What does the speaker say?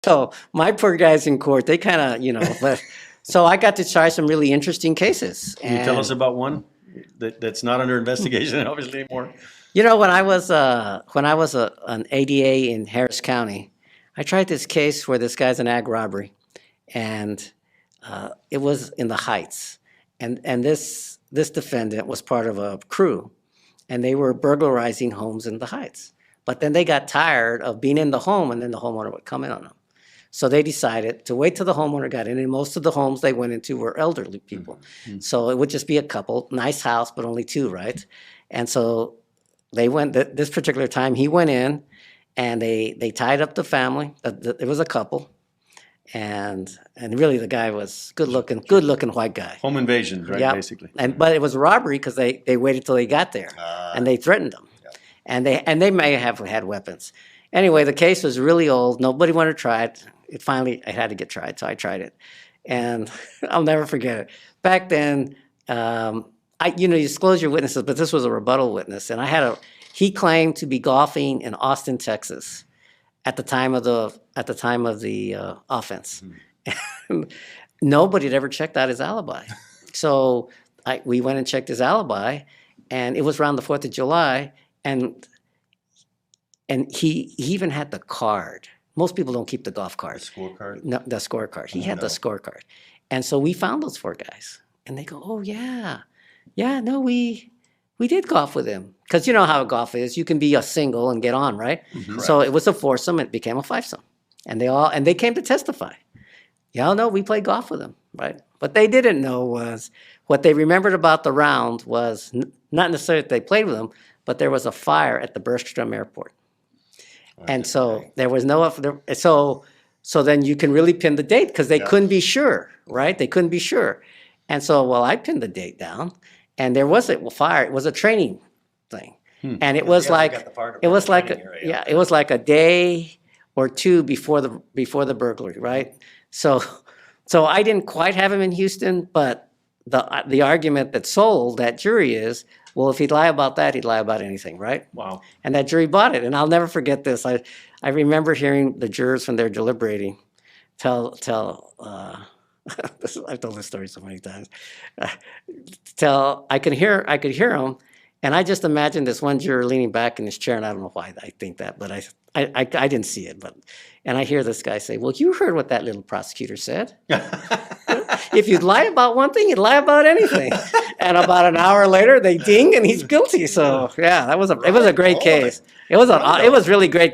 So my poor guys in court, they kind of, but so I got to try some really interesting cases. Can you tell us about one that's not under investigation, obviously, anymore? When I was an ADA in Harris County, I tried this case where this guy's an ag robbery, and it was in the Heights, and this defendant was part of a crew, and they were burglarizing homes in the Heights. But then they got tired of being in the home, and then the homeowner would come in on them. So they decided to wait till the homeowner got in, and most of the homes they went into were elderly people. So it would just be a couple, nice house, but only two, right? And so they went, this particular time, he went in, and they tied up the family. It was a couple, and really the guy was good looking white guy. Home invasions, right, Yeah. basically. But it was a robbery because they waited till they got there, and they threatened them. And they may have had weapons. Anyway, the case was really old. Nobody wanted to try it. I had to get tried, so I tried it. And I'll never forget it. Back then, you disclose your witnesses, but this was a rebuttal witness. And he claimed to be golfing in Austin, Texas at the time of the offense. And nobody had ever checked out his alibi. So we went and checked his alibi, and it was around the 4th of July, and he even had the card. Most people don't keep the golf card. Scorecard? No, the scorecard. He had the scorecard. And so we found those four guys. And they go, oh, yeah. Yeah, no, we did golf with him. Because you know how golf is. You can be a single and get on, right? So it was a foursome. It became a fivesome. And they came to testify. Yeah, no, we played golf with him, right? What they didn't know was, what they remembered about the round was not necessarily that they played with him, but there was a fire at the Bergstrom Airport. And so there was so then you can really pin the date because they couldn't be sure, right? They couldn't be sure. And so, I pinned the date down, and there was a fire. It was a training thing. And it was like a day or two before the burglary, right? So I didn't quite have him in Houston, but the argument that sold that jury is, well, if he'd lie about that, he'd lie about anything, right? Wow. And that jury bought it. And I'll never forget this. I remember hearing the jurors when they're deliberating I've told this story so many times. I could hear them, and I just imagined this one juror leaning back in his chair, and I don't know why I think that, but I didn't see it. And I hear this guy say, well, you heard what that little prosecutor said. If you'd lie about one thing, you'd lie about anything. And about an hour later, they ding, and he's guilty. So yeah, it was a great case. It was really great.